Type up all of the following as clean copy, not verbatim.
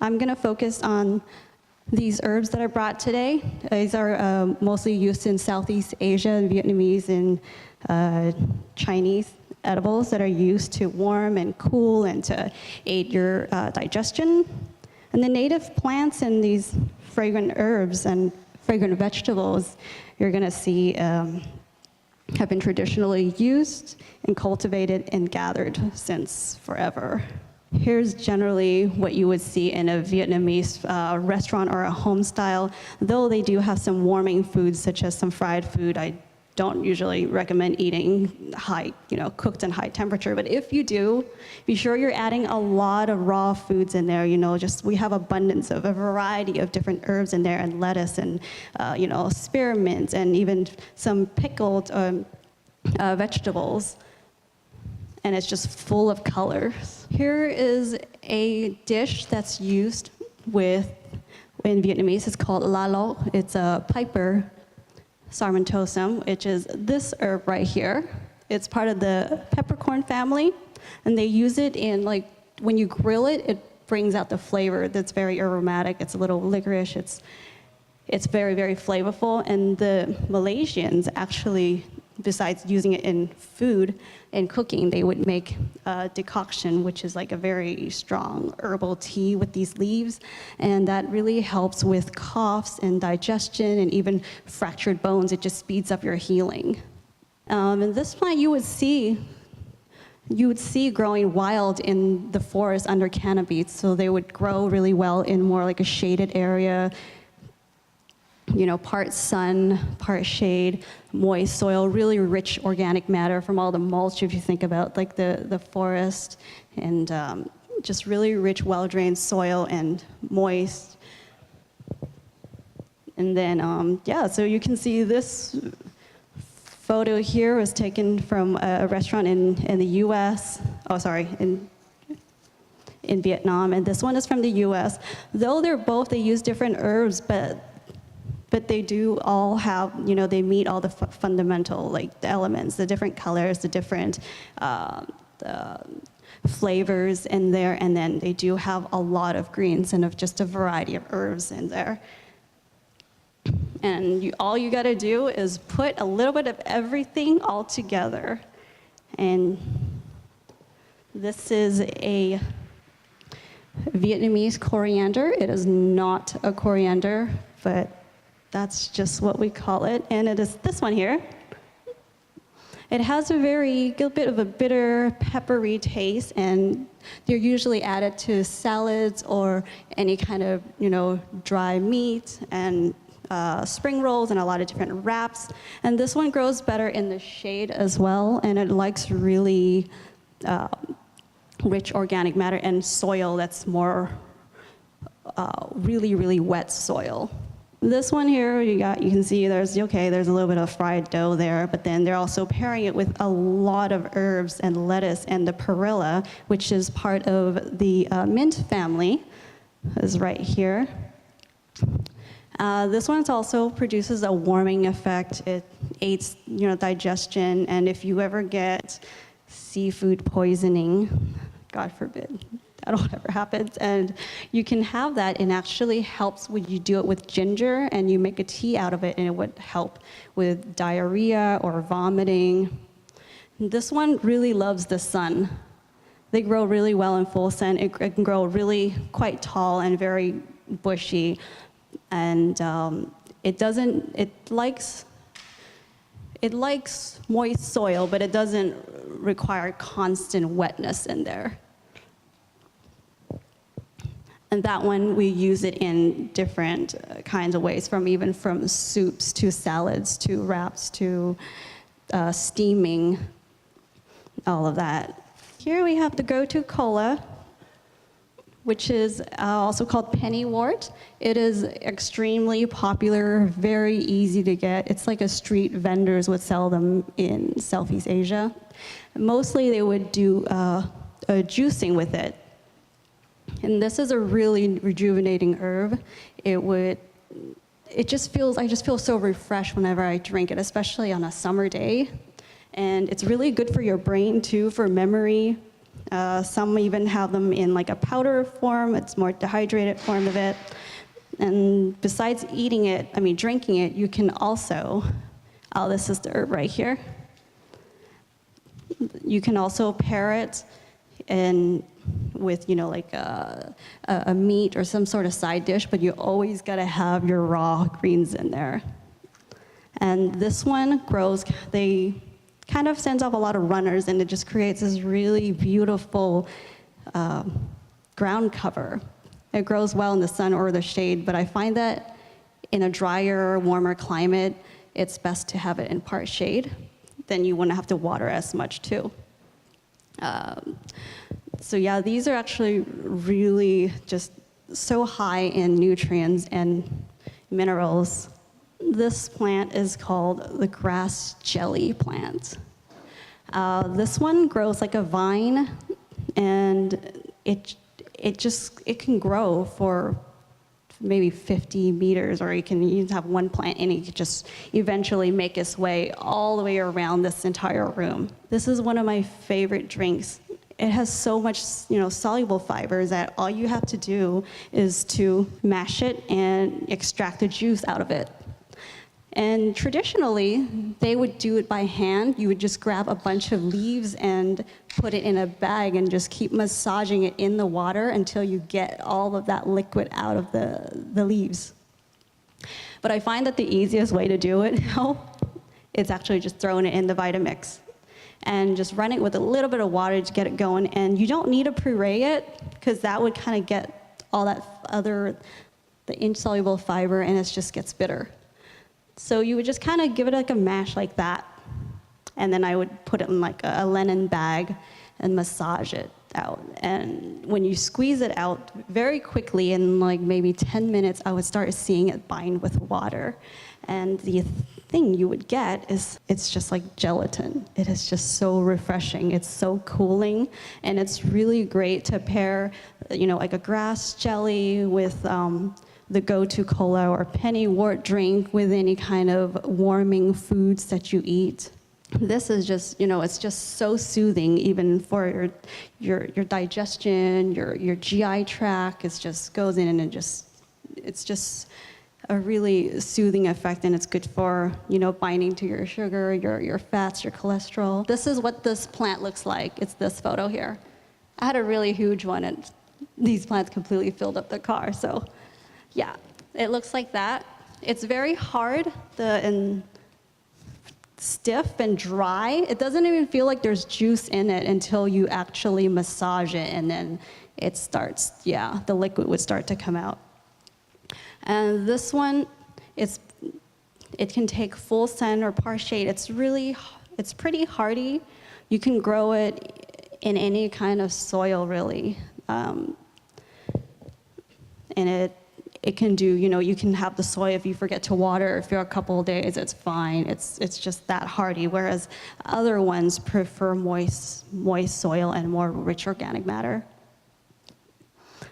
I'm going to focus on these herbs that I brought today. These are mostly used in Southeast Asia, Vietnamese and Chinese edibles that are used to warm and cool and to aid your digestion. And the native plants and these fragrant herbs and fragrant vegetables you're going to see have been traditionally used and cultivated and gathered since forever. Here's generally what you would see in a Vietnamese restaurant or a home style. Though they do have some warming foods, such as some fried food, I don't usually recommend eating cooked in high temperature. But if you do, be sure you're adding a lot of raw foods in there. We have abundance of a variety of different herbs in there, and lettuce, and spearmint, and even some pickled vegetables. And it's just full of colors. Here is a dish that's used in Vietnamese. It's called la lo. It's a piper sarmentosum, which is this herb right here. It's part of the peppercorn family, and they use it in, when you grill it, it brings out the flavor that's very aromatic. It's a little licorice. It's very, very flavorful, and the Malaysians actually, besides using it in food and cooking, they would make a decoction, which is like a very strong herbal tea with these leaves, and that really helps with coughs and digestion and even fractured bones. It just speeds up your healing. And this plant you would see growing wild in the forest under canopies, so they would grow really well in more like a shaded area, part sun, part shade, moist soil, really rich organic matter from all the mulch, if you think about the forest, and just really rich, well-drained soil and moist. And then, so you can see this photo here was taken from a restaurant in the US, in Vietnam, and this one is from the US. Though they use different herbs, but they do all have, they meet all the fundamental, the elements, the different colors, the different the flavors in there, and then they do have a lot of greens and of just a variety of herbs in there. And all you gotta do is put a little bit of everything all together. And this is a Vietnamese coriander. It is not a coriander, but that's just what we call it, and it is this one here. It has a bit of a bitter, peppery taste, and they're usually added to salads or any kind of, dry meat and spring rolls and a lot of different wraps. And this one grows better in the shade as well, and it likes really rich organic matter and soil that's more really, really wet soil. This one here, you can see there's a little bit of fried dough there, but then they're also pairing it with a lot of herbs and lettuce, and the perilla, which is part of the mint family, is right here. This one also produces a warming effect. It aids, digestion, and if you ever get seafood poisoning, God forbid, that will never happen, and you can have that, and actually helps when you do it with ginger and you make a tea out of it, and it would help with diarrhea or vomiting. This one really loves the sun. They grow really well in full sun. It can grow really quite tall and very bushy, and it likes moist soil, but it doesn't require constant wetness in there. And that one, we use it in different kinds of ways, from soups to salads to wraps to steaming, all of that. Here we have the go-to cola, which is also called Pennywort. It is extremely popular, very easy to get. It's like a street vendors would sell them in Southeast Asia. Mostly they would do a juicing with it. And this is a really rejuvenating herb. I just feel so refreshed whenever I drink it, especially on a summer day. And it's really good for your brain too, for memory. Some even have them in like a powder form. It's more dehydrated form of it. And besides eating it, drinking it, you can also, this is the herb right here. You can also pair it with, like a meat or some sort of side dish, but you always gotta have your raw greens in there. And this one grows, they kind of sends off a lot of runners, and it just creates this really beautiful ground cover. It grows well in the sun or the shade, but I find that in a drier, warmer climate, it's best to have it in part shade. Then you wouldn't have to water as much too. So yeah, these are actually really just so high in nutrients and minerals. This plant is called the grass jelly plant. This one grows like a vine, and it can grow for maybe 50 meters, or you can have one plant and it can just eventually make its way all the way around this entire room. This is one of my favorite drinks. It has so much, soluble fibers that all you have to do is to mash it and extract the juice out of it. And traditionally, they would do it by hand. You would just grab a bunch of leaves and put it in a bag and just keep massaging it in the water until you get all of that liquid out of the leaves. But I find that the easiest way to do it now is actually just throwing it in the Vitamix and just run it with a little bit of water to get it going. And you don't need to puree it, because that would kind of get all that the insoluble fiber, and it just gets bitter. So you would just kind of give it like a mash like that, and then I would put it in like a linen bag and massage it out. And when you squeeze it out very quickly, in like maybe 10 minutes, I would start seeing it bind with water. And the thing you would get is it's just like gelatin. It is just so refreshing. It's so cooling, and it's really great to pair, like a grass jelly with the go-to cola or Pennywort drink with any kind of warming foods that you eat. This is just, it's just so soothing, even for your digestion, your GI tract. It just goes in, and it's just a really soothing effect, and it's good for, binding to your sugar, your fats, your cholesterol. This is what this plant looks like. It's this photo here. I had a really huge one, and these plants completely filled up the car, so. Yeah, it looks like that. It's very hard and stiff and dry. It doesn't even feel like there's juice in it until you actually massage it, and then it starts, the liquid would start to come out. And this one, it can take full sun or part shade. It's pretty hardy. You can grow it in any kind of soil, really. And it can do, you can have the soil if you forget to water for a couple of days, it's fine. It's just that hardy, whereas other ones prefer moist soil and more rich organic matter.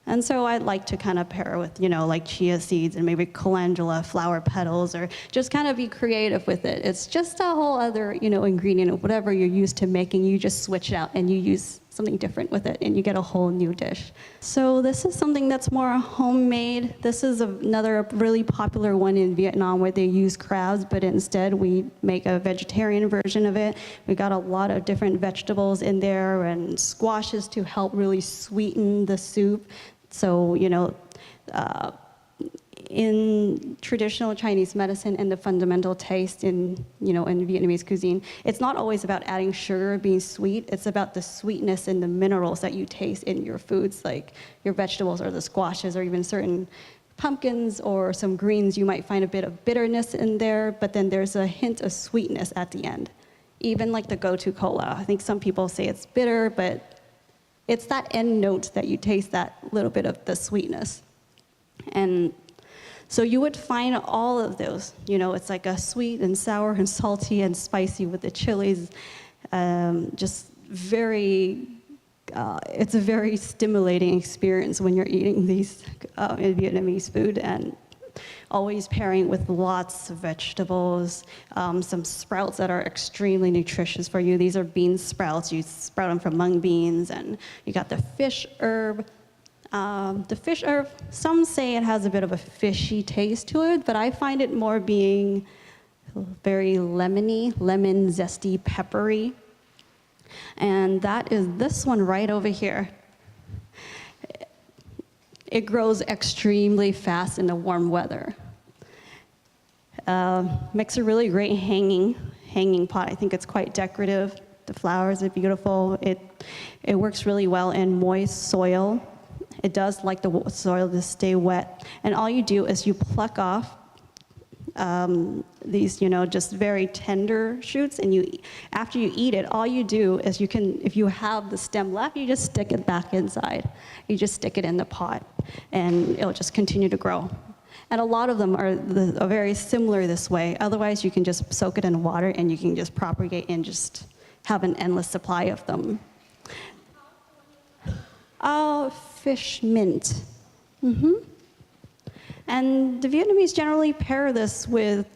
And so I'd like to kind of pair with, like chia seeds and maybe calendula flower petals, or just kind of be creative with it. It's just a whole other, ingredient of whatever you're used to making. You just switch it out and you use something different with it, and you get a whole new dish. So this is something that's more homemade. This is another really popular one in Vietnam, where they use crabs, but instead we make a vegetarian version of it. We got a lot of different vegetables in there and squashes to help really sweeten the soup. So, in traditional Chinese medicine and the fundamental taste in Vietnamese cuisine, it's not always about adding sugar, being sweet. It's about the sweetness and the minerals that you taste in your foods, like your vegetables or the squashes, or even certain pumpkins or some greens. You might find a bit of bitterness in there, but then there's a hint of sweetness at the end. Even like the go-to cola. I think some people say it's bitter, but it's that end note that you taste that little bit of the sweetness. And so you would find all of those. It's like a sweet and sour and salty and spicy with the chilies. Just very, it's a very stimulating experience when you're eating these Vietnamese food. And always pairing with lots of vegetables, some sprouts that are extremely nutritious for you. These are bean sprouts. You sprout them from mung beans, and you got the fish herb. The fish herb, some say it has a bit of a fishy taste to it, but I find it more being very lemony, lemon, zesty, peppery. And that is this one right over here. It grows extremely fast in the warm weather. Makes a really great hanging pot. I think it's quite decorative. The flowers are beautiful. It works really well in moist soil. It does like the soil to stay wet. And all you do is you pluck off these, just very tender shoots, and after you eat it, all you do is if you have the stem left, you just stick it back inside. You just stick it in the pot, and it'll just continue to grow. And a lot of them are very similar this way. Otherwise, you can just soak it in water, and you can just propagate and just have an endless supply of them. Fish mint. And the Vietnamese generally pair this with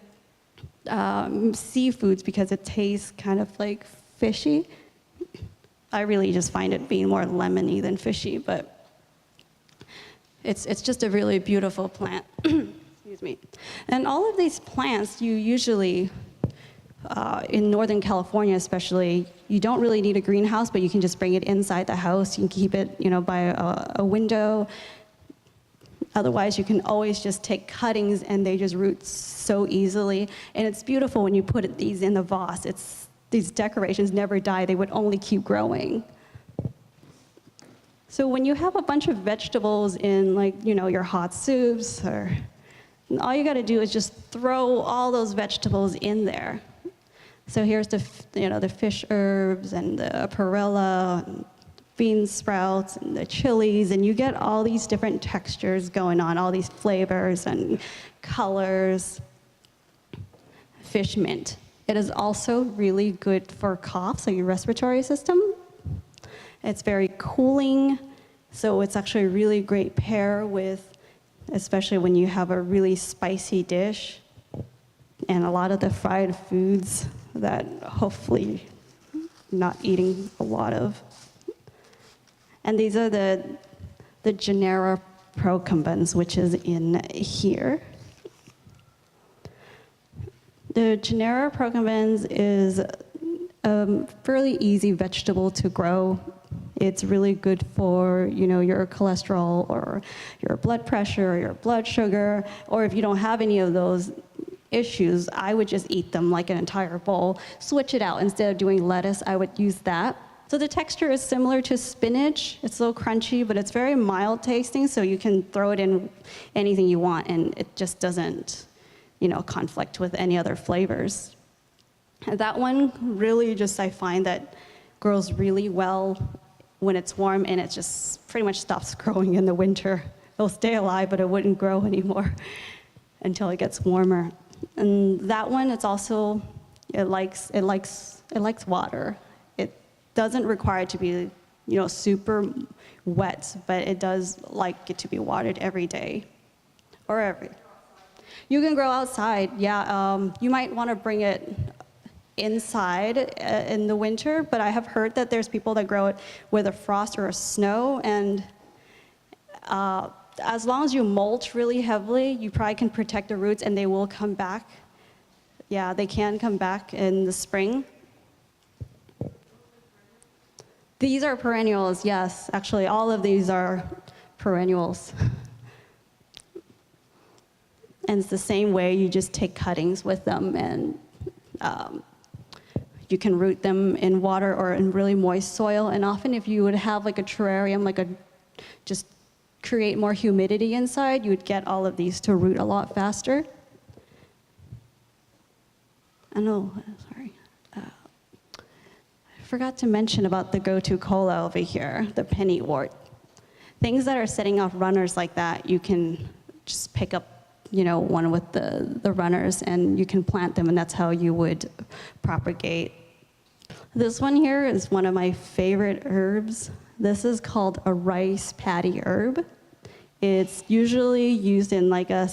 seafoods because it tastes kind of like fishy. I really just find it being more lemony than fishy, but it's just a really beautiful plant. Excuse me. And all of these plants, you usually, in Northern California especially, you don't really need a greenhouse, but you can just bring it inside the house. You can keep it, by a window. Otherwise, you can always just take cuttings, and they just root so easily. And it's beautiful when you put these in the vase. These decorations never die. They would only keep growing. So when you have a bunch of vegetables in, your hot soups, all you got to do is just throw all those vegetables in there. So here's the fish herbs and the perilla, and bean sprouts and the chilies, and you get all these different textures going on, all these flavors and colors. Fish mint. It is also really good for cough, so your respiratory system. It's very cooling, so it's actually a really great pair with, especially when you have a really spicy dish and a lot of the fried foods that hopefully not eating a lot of. And these are the Genera Procumbens, which is in here. The Genera Procumbens is a fairly easy vegetable to grow. It's really good for, your cholesterol or your blood pressure or your blood sugar, or if you don't have any of those issues, I would just eat them like an entire bowl. Switch it out. Instead of doing lettuce, I would use that. So the texture is similar to spinach. It's a little crunchy, but it's very mild tasting, so you can throw it in anything you want, and it just doesn't, conflict with any other flavors. And that one really just, I find that grows really well when it's warm, and it just pretty much stops growing in the winter. It'll stay alive, but it wouldn't grow anymore until it gets warmer. And that one, it likes water. Doesn't require it to be, super wet, but it does like it to be watered every day, You can grow outside, yeah. You might want to bring it inside in the winter, but I have heard that there's people that grow it with a frost or a snow, and as long as you mulch really heavily, you probably can protect the roots, and they will come back. Yeah, they can come back in the spring. These are perennials, yes. Actually, all of these are perennials. And it's the same way, you just take cuttings with them, and you can root them in water or in really moist soil. And often if you would have like a terrarium, just create more humidity inside, you would get all of these to root a lot faster. Sorry. I forgot to mention about the go-to cola over here, the Pennywort. Things that are setting off runners like that, you can just pick up, one with the runners, and you can plant them, and that's how you would propagate. This one here is one of my favorite herbs. This is called a rice paddy herb. It's usually used in like a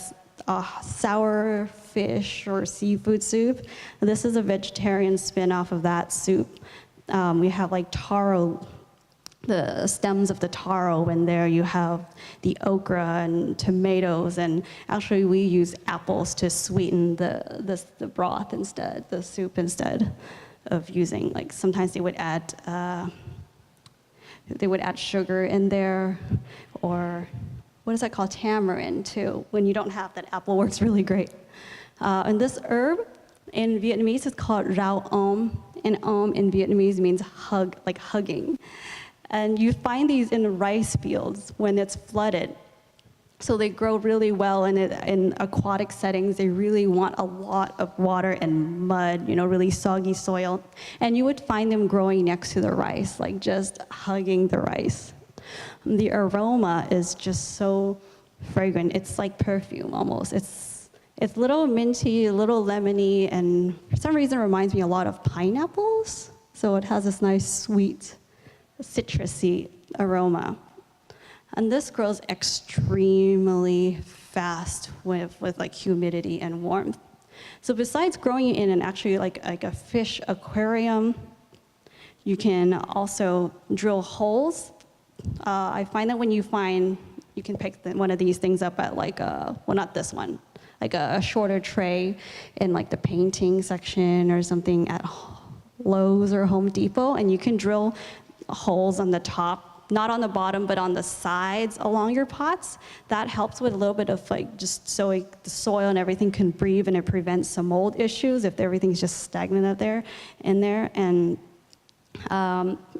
sour fish or seafood soup. This is a vegetarian spin-off of that soup. We have like taro, the stems of the taro in there. You have the okra and tomatoes, and actually we use apples to sweeten the broth instead, the soup instead of using, like sometimes they would add sugar in there, or what is that called, tamarind too. When you don't have that, apple works really great. And this herb in Vietnamese is called rau om, and om in Vietnamese means hug, like hugging. And you find these in rice fields when it's flooded. So they grow really well in aquatic settings. They really want a lot of water and mud, really soggy soil. And you would find them growing next to the rice, like just hugging the rice. The aroma is just so fragrant. It's like perfume almost. It's a little minty, a little lemony, and for some reason it reminds me a lot of pineapples. So it has this nice sweet, citrusy aroma. And this grows extremely fast with like humidity and warmth. So besides growing it in an actually like a fish aquarium, you can also drill holes. I find that when you can pick one of these things up at like not this one, like a shorter tray in like the painting section or something at Lowe's or Home Depot, and you can drill holes on the top, not on the bottom, but on the sides along your pots. That helps with a little bit of like just so the soil and everything can breathe, and it prevents some mold issues if everything's just stagnant up there, in there. And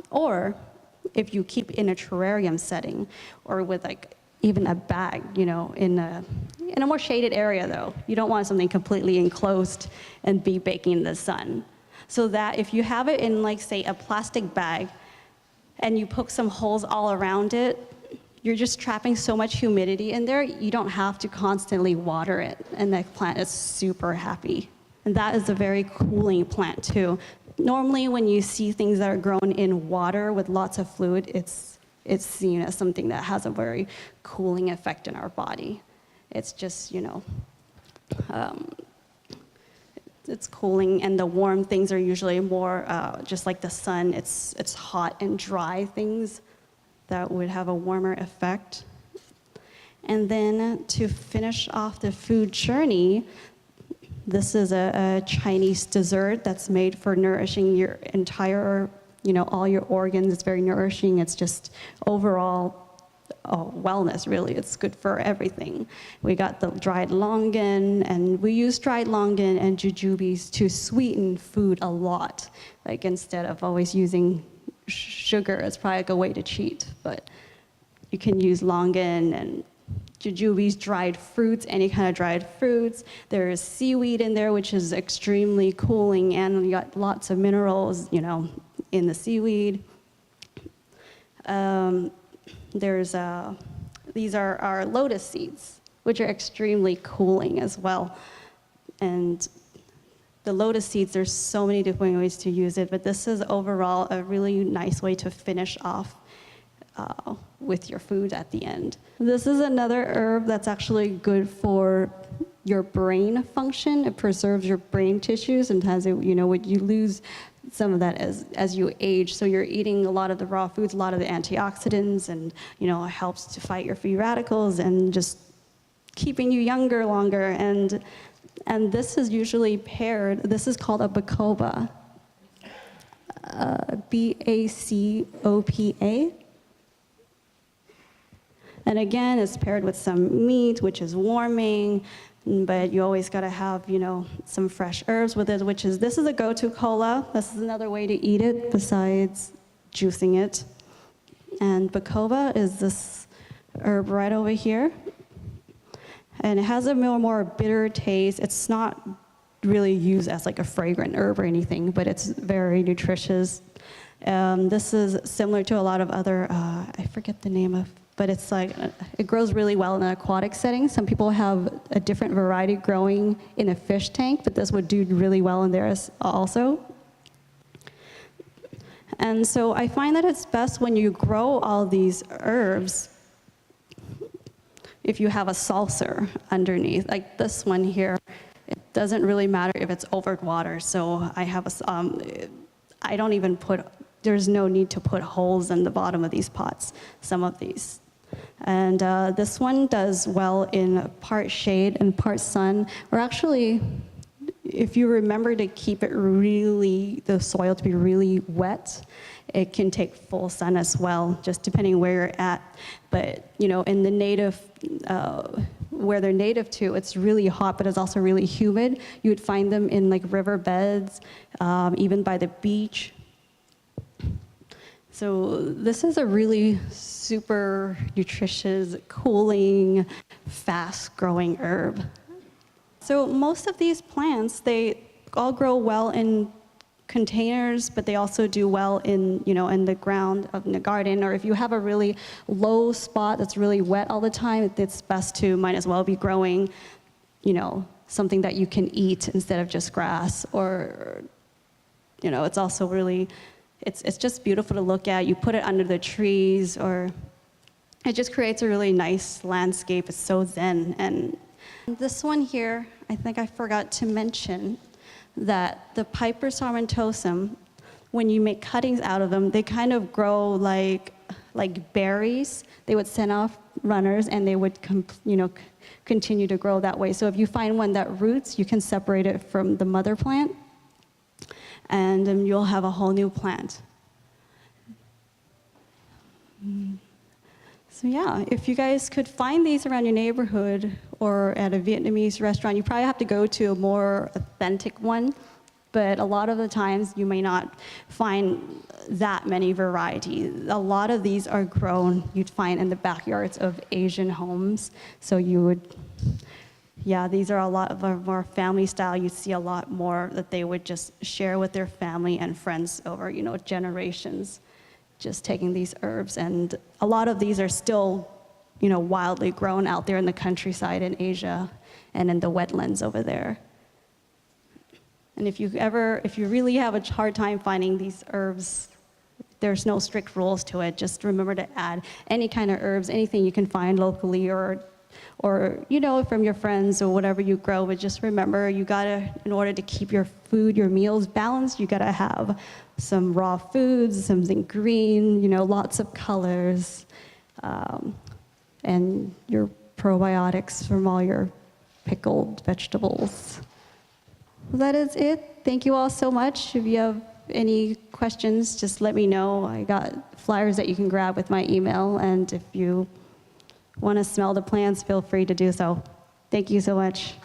or if you keep in a terrarium setting, or with like even a bag, in a more shaded area though. You don't want something completely enclosed and be baking in the sun. So that if you have it in like say a plastic bag, and you poke some holes all around it, you're just trapping so much humidity in there, you don't have to constantly water it, and the plant is super happy. And that is a very cooling plant too. Normally when you see things that are grown in water with lots of fluid, it's seen as something that has a very cooling effect in our body. It's just, it's cooling, and the warm things are usually more just like the sun. It's hot and dry things that would have a warmer effect. And then to finish off the food journey, this is a Chinese dessert that's made for nourishing your entire, all your organs. It's very nourishing. It's just overall wellness, really. It's good for everything. We got the dried longan, and we use dried longan and jujubes to sweeten food a lot. Like instead of always using sugar, it's probably like a way to cheat, but you can use longan and jujubes, dried fruits, any kind of dried fruits. There is seaweed in there, which is extremely cooling, and you got lots of minerals, in the seaweed. These are our lotus seeds, which are extremely cooling as well. And the lotus seeds, there's so many different ways to use it, but this is overall a really nice way to finish off with your food at the end. This is another herb that's actually good for your brain function. It preserves your brain tissues, and has it, when you lose some of that as you age. So you're eating a lot of the raw foods, a lot of the antioxidants, and it helps to fight your free radicals and just keeping you younger longer. And this is usually paired. This is called a Bokova, Bacopa. And again, it's paired with some meat, which is warming. But you always got to have, some fresh herbs with it, this is a go-to cola. This is another way to eat it besides juicing it. And Bokova is this herb right over here. And it has a more bitter taste. It's not really used as like a fragrant herb or anything, but it's very nutritious. This is similar to a lot of other, I forget the name of, but it's like, it grows really well in an aquatic setting. Some people have a different variety growing in a fish tank, but this would do really well in there also. And so I find that it's best when you grow all these herbs if you have a saucer underneath, like this one here, it doesn't really matter if it's over water. So I have I don't even there's no need to put holes in the bottom of these pots, some of these. And this one does well in part shade and part sun. Or actually, if you remember to keep it the soil to be really wet, it can take full sun as well, just depending where you're at. But, in the native, where they're native to, it's really hot, but it's also really humid. You would find them in like riverbeds, even by the beach. So this is a really super nutritious, cooling, fast-growing herb. So most of these plants, they all grow well in containers, but they also do well in, in the ground in the garden. Or if you have a really low spot that's really wet all the time, it's best to might as well be growing, something that you can eat instead of just grass. Or, it's also really, it's just beautiful to look at. You put it under the trees, or it just creates a really nice landscape. It's so zen. And this one here, I think I forgot to mention that the Piper sarmentosum, when you make cuttings out of them, they kind of grow like berries. They would send off runners, and they would continue to grow that way. So if you find one that roots, you can separate it from the mother plant, and you'll have a whole new plant. So yeah, if you guys could find these around your neighborhood or at a Vietnamese restaurant, you probably have to go to a more authentic one, but a lot of the times you may not find that many varieties. A lot of these are grown, you'd find in the backyards of Asian homes. So these are a lot of more family style. You see a lot more that they would just share with their family and friends over, generations, just taking these herbs. And a lot of these are still, wildly grown out there in the countryside in Asia and in the wetlands over there. And if you really have a hard time finding these herbs, there's no strict rules to it. Just remember to add any kind of herbs, anything you can find locally or from your friends or whatever you grow. But just remember, in order to keep your food, your meals balanced, you gotta have some raw foods, something green, lots of colors, and your probiotics from all your pickled vegetables. That is it. Thank you all so much. If you have any questions, just let me know. I got flyers that you can grab with my email, and if you want to smell the plants, feel free to do so. Thank you so much.